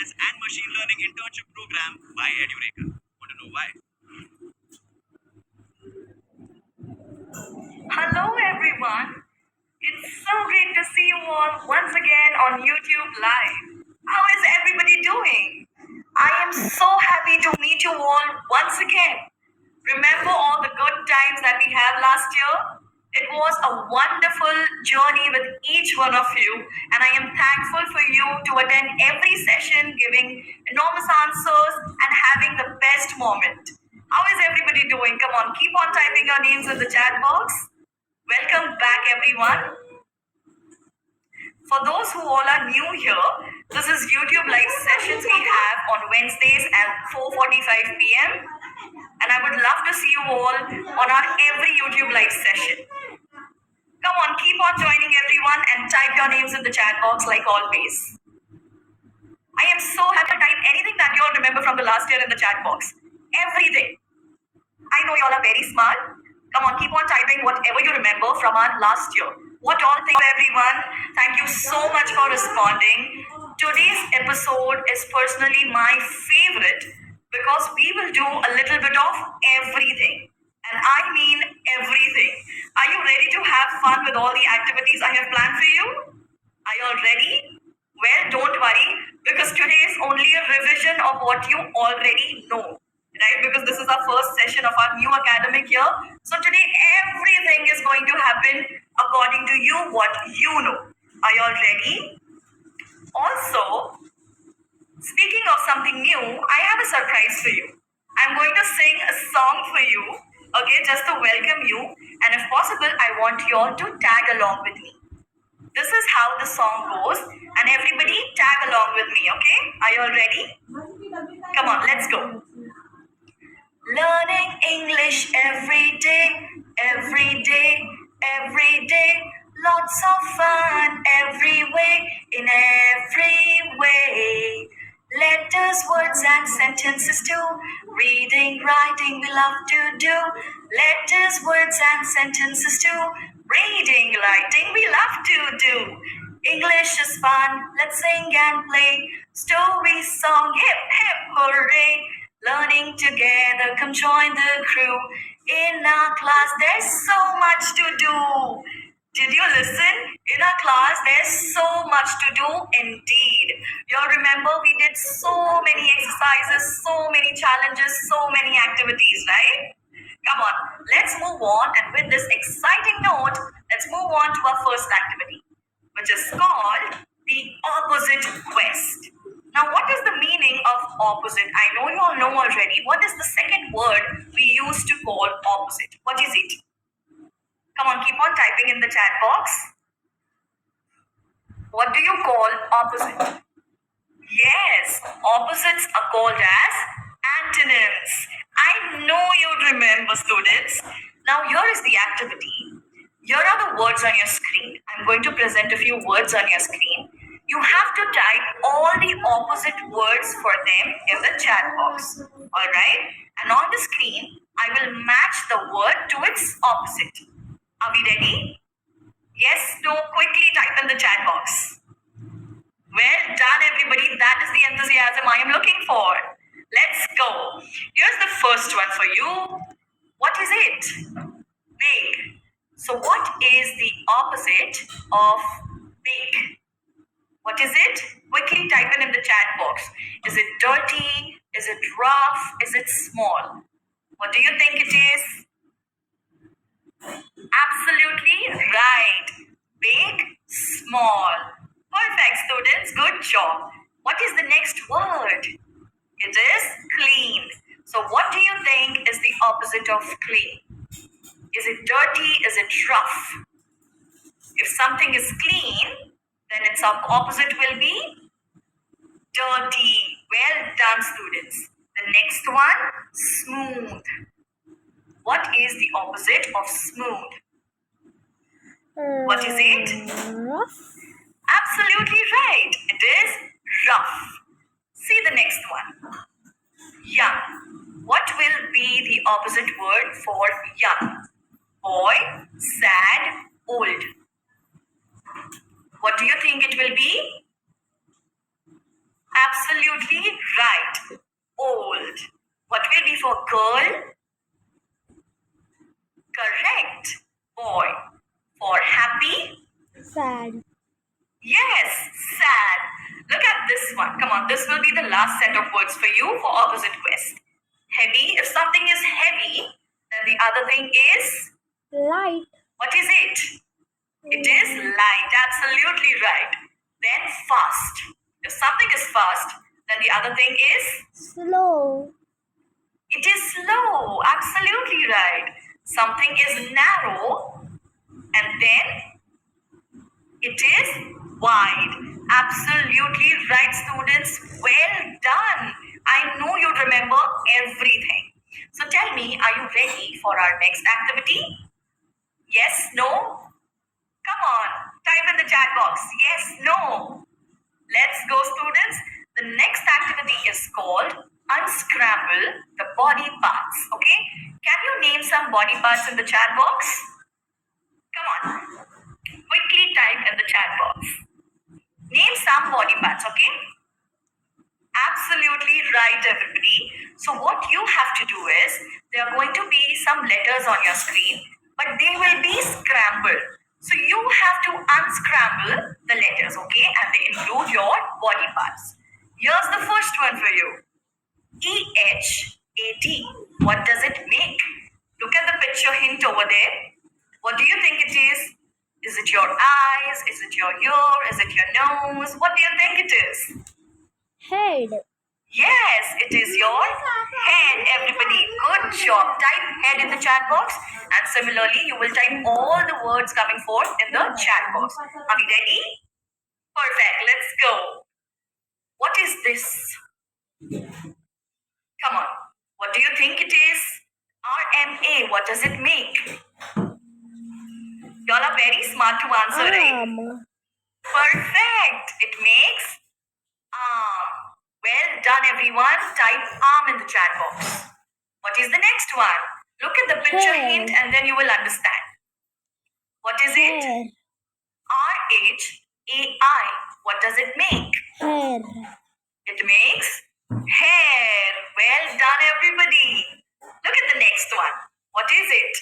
Science and Machine Learning Internship Program by Edureka. Want to know why? Hello everyone. It's so great to see you all once again on YouTube Live. How is everybody doing? I am so happy to meet you all once again. Remember all the good times that we had last year? It was a wonderful journey with each one of you, and I am thankful for you to attend every session, giving enormous answers and having the best moment. How is everybody doing? Come on, keep on typing your names in the chat box. Welcome back, everyone. For those who all are new here, this is YouTube live sessions we have on Wednesdays at 4:45 p.m. And I would love to see you all on our every YouTube live session. Come on, keep on joining everyone and type your names in the chat box like always. I am so happy to type anything that you all remember from the last year in the chat box. Everything. I know you all are very smart. Come on, keep on typing whatever you remember from our last year. What all things, everyone? Thank you so much for responding. Today's episode is personally my favorite because we will do a little bit of everything. And I mean everything. Are you ready to have fun with all the activities I have planned for you? Are you all ready? Well, don't worry, because today is only a revision of what you already know, right? Because this is our first session of our new academic year. So today, everything is going to happen according to you, what you know. Are you all ready? Also, speaking of something new, I have a surprise for you. I'm going to sing a song for you, okay, just to welcome you. And if possible, I want you all to tag along with me. This is how the song goes, and everybody tag along with me, okay? Are you all ready? Come on, let's go. Learning English every day, every day, every day. Lots of fun every way, in every way. Letters, words, and sentences too. Reading, writing, we love to do. Letters, words, and sentences too. Reading, writing, we love to do. English is fun, let's sing and play. Story, song, hip, hip, hooray. Learning together, come join the crew. In our class, there's so much to do. Did you listen? In our class, there's so much to do indeed. You'll remember we did so many exercises, so many challenges, so many activities, right? Come on, let's move on. And with this exciting note, let's move on to our first activity, which is called the opposite quest. Now, what is the meaning of opposite? I know you all know already. What is the second word we use to call opposite? What is it? Come on, keep on typing in the chat box. What do you call opposite? Yes, opposites are called as antonyms. I know you remember, students. Now, here is the activity. Here are the words on your screen. I'm going to present a few words on your screen. You have to type all the opposite words for them in the chat box. Alright? And on the screen, I will match the word to its opposite. Are we ready? Yes, no, quickly type in the chat box. Well done, everybody. That is the enthusiasm I am looking for. Let's go. Here's the first one for you. What is it? Big. So what is the opposite of big? What is it? Quickly type in the chat box. Is it dirty? Is it rough? Is it small? What do you think it is? Absolutely right. Big, small. Perfect, students. Good job. What is the next word? It is clean. So what do you think is the opposite of clean? Is it dirty? Is it rough? If something is clean, then its opposite will be dirty. Well done, students. The next one, smooth. What is the opposite of smooth? What is it? Rough. Absolutely right. It is rough. See the next one. Young. What will be the opposite word for young? Boy, sad, old. What do you think it will be? Absolutely right. Old. What will be for girl? Correct. Boy. For happy? Sad. Yes, sad. Look at this one. Come on, this will be the last set of words for you for opposite quest. Heavy. If something is heavy, then the other thing is, Light. what is it? It is light. Absolutely right. Then fast. If something is fast, then the other thing is, Slow. it is slow. Absolutely right. Something is narrow, and then it is wide. Absolutely right, students. Well done. I know you remember everything. So tell me, are you ready for our next activity? Yes, no? Come on, type in the chat box. Yes, no. Let's go, students. The next activity is called Unscramble the Body Parts. Okay? Can you name some body parts in the chat box? Come on. Quickly type in the chat box. Name some body parts, okay? Absolutely right, everybody. So what you have to do is, there are going to be some letters on your screen, but they will be scrambled. So you have to unscramble the letters, okay? And they include your body parts. Here's the first one for you. EHAD. What does it make? Look at the picture hint over there. What do you think it is? Is it your eyes? Is it your ear? Is it your nose? What do you think it is? Head. Yes, it is your head, everybody. Good job. Type head in the chat box, and similarly, you will type all the words coming forth in the chat box. Are we ready? Perfect. Let's go. What is this? Come on. What do you think it is? RMA. What does it make? Y'all are very smart to answer, right? Arm. Perfect. It makes arm. Well done, everyone. Type arm in the chat box. What is the next one? Look at the picture Hair. hint and then you will understand. What is it? Hair. RHAI. What does it make? Hair. It makes hair. Well done, everybody. Look at the next one. What is it?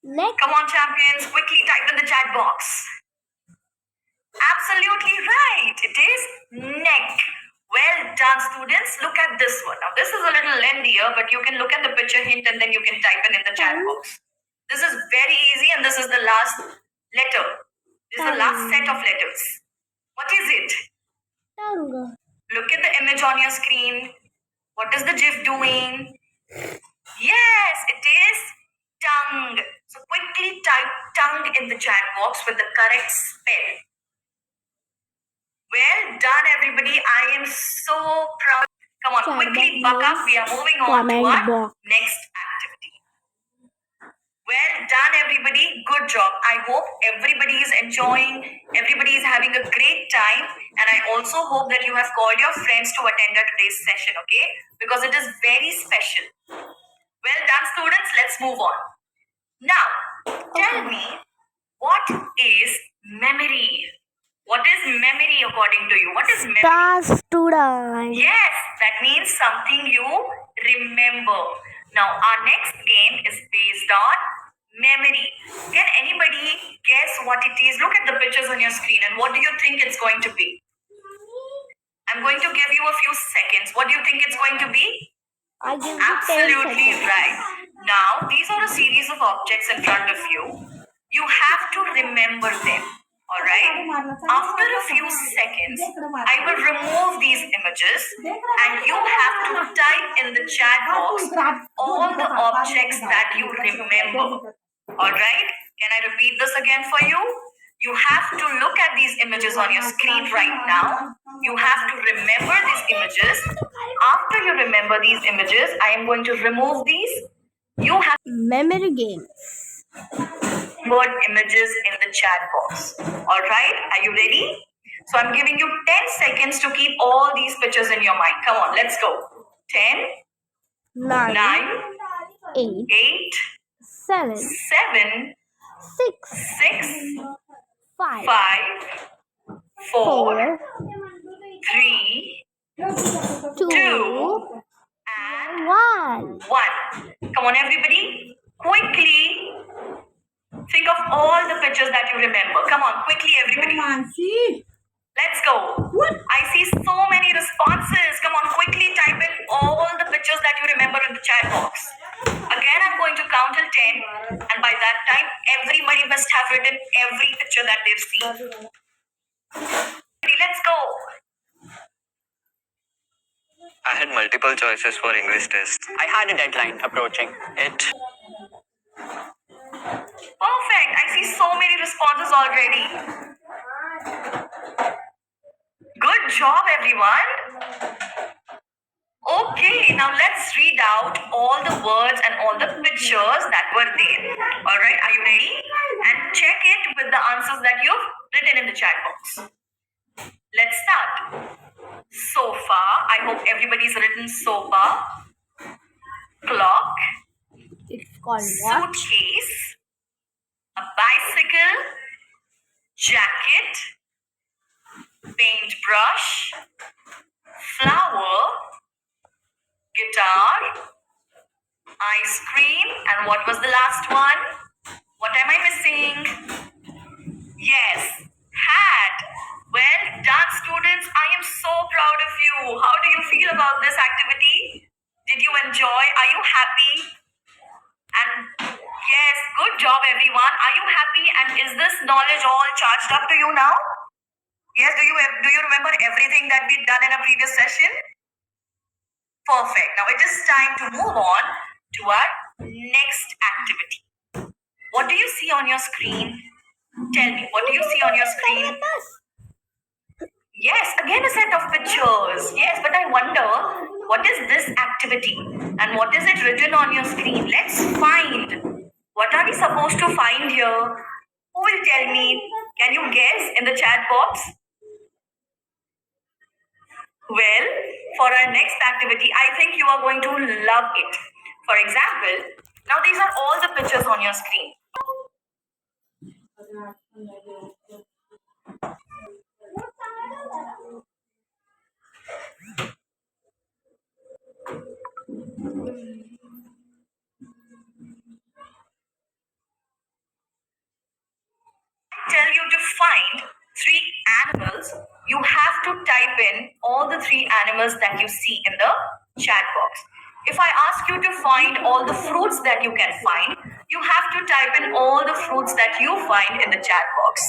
Neck. Come on, champions. Quickly type in the chat box. Absolutely right. It is neck. Well done, students. Look at this one. Now, this is a little lengthier, but you can look at the picture hint and then you can type in the chat box. This is very easy, and this is the last letter. This is the last set of letters. What is it? Tongue. Look at the image on your screen. What is the GIF doing? Yes, it is tongue. So quickly type tongue in the chat box with the correct spell. Well done, everybody. I am so proud. Come on, Chat quickly box buck up. We are moving on to comment our box. next activity. Well done, everybody. Good job. I hope everybody is enjoying, everybody is having a great time. And I also hope that you have called your friends to attend our today's session, okay? Because it is very special. Well done, students. Let's move on. Now, tell me, what is memory? What is memory according to you? What is memory? Stars to die. Yes, that means something you remember. Now, our next game is based on memory. Can anybody guess what it is? Look at the pictures on your screen and what do you think it's going to be? I'm going to give you a few seconds. What do you think it's going to be? I give you 10 Absolutely seconds. right. Now, these are a series of objects in front of you. You have to remember them. Alright? After a few seconds, I will remove these images and you have to type in the chat box all the objects that you remember. Alright? Can I repeat this again for you? You have to look at these images on your screen right now. You have to remember these images. After you remember these images, I am going to remove these. You have Memory games. word images in the chat box. Alright, are you ready? So I'm giving you 10 seconds to keep all these pictures in your mind. Come on, let's go. 10, 9, 9, 8, 8, 7, 7, 6, 6, 5, 5, 4, 4, everybody, quickly think of all the pictures that you remember. Come on, quickly, everybody. Let's go. I see so many responses. Come on, quickly type in all the pictures that you remember in the chat box. Again, I'm going to count till 10, and by that time, everybody must have written every picture that they've seen. Let's go. I had multiple choices for English test. I had a deadline approaching. Perfect. I see so many responses already. Good job, everyone. Okay, now let's read out all the words and all the pictures that were there. All right, are you ready? And check it with the answers that you've written in the chat box. Let's start. Sofa. I hope everybody's written sofa. Clock. It's called what? Suitcase. A bicycle. Jacket. Paintbrush. Flower. Guitar. Ice cream. And what was the last one? What am I missing? Yes, hat. Well done, students. I am so proud of you. How do you feel about this activity? Did you enjoy? Are you happy? And yes, good job, everyone. Are you happy? And is this knowledge all charged up to you now? Yes, do you remember everything that we've done in a previous session? Perfect. Now it is time to move on to our next activity. What do you see on your screen? Tell me, what do you see on your screen? Yes, again a set of pictures. Yes, but I wonder, what is this activity? And what is it written on your screen? Let's find. What are we supposed to find here? Who will tell me? Can you guess in the chat box? Well, for our next activity, I think you are going to love it. For example, now these are all the pictures on your screen. Tell you to find 3 animals, you have to type in all the 3 animals that you see in the chat box. If I ask you to find all the fruits that you can find, you have to type in all the fruits that you find in the chat box.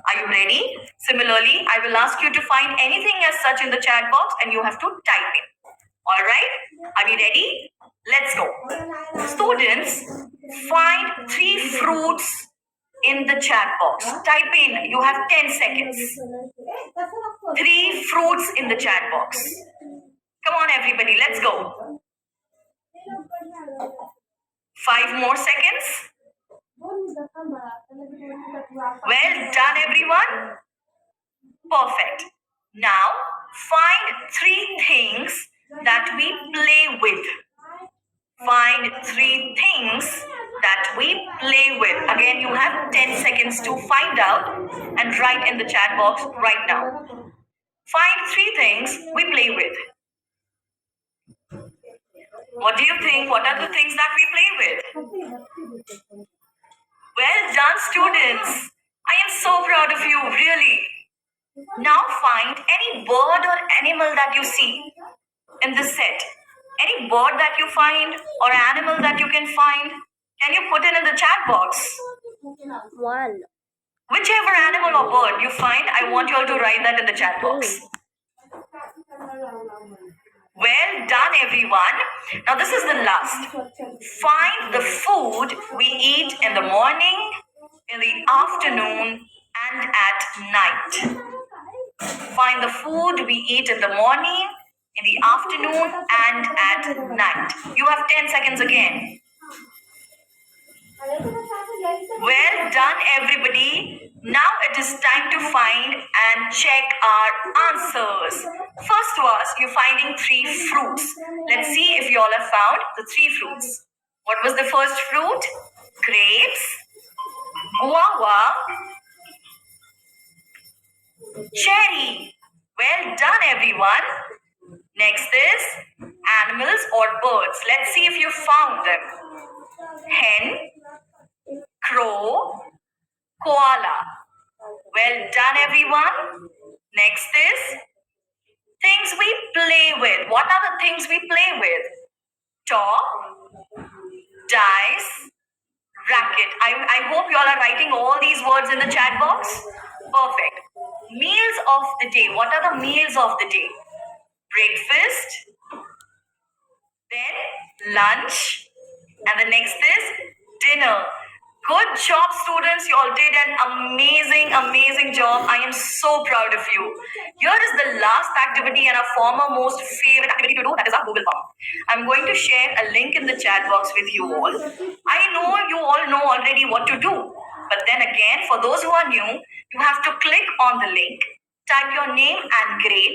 Are you ready? Similarly, I will ask you to find anything as such in the chat box and you have to type in. All right? Are we ready? Let's go. Students, find 3 fruits in the chat box. Type in. You have 10 seconds. 3 fruits in the chat box. Come on, everybody. Let's go. 5 more seconds. Well done, everyone. Perfect. Now, find 3 things that we play with. Find 3 things that we play with. Again, you have 10 seconds to find out and write in the chat box right now. Find 3 things we play with. What do you think? What are the things that we play with? Well done, students. I am so proud of you, really. Now find any bird or animal that you see in this set. Any bird that you find or animal that you can find, can you put it in the chat box? One. Whichever animal or bird you find, I want you all to write that in the chat box. Well done, everyone. Now this is the last. Find the food we eat in the morning, in the afternoon, and at night. Find the food we eat in the morning, in the afternoon, and at night. You have 10 seconds again. Well done, everybody. Now it is time to find and check our answers. First was you're finding 3 fruits. Let's see if you all have found the 3 fruits. What was the first fruit? Grapes, guava, cherry. Well done, everyone. Next is animals or birds. Let's see if you found them. hen, crow, koala. Well done, everyone. Next is things we play with. What are the things we play with? Top, dice, racket. I hope you all are writing all these words in the chat box. Perfect. Meals of the day. What are the meals of the day? Breakfast, then lunch, and the next is dinner. Good job, students. You all did an amazing job. I am so proud of you. Here is the last activity and our former most favorite activity to do, that is our Google form. I'm going to share a link in the chat box with you all. I know you all know already what to do. But then again, for those who are new, you have to click on the link, type your name and grade,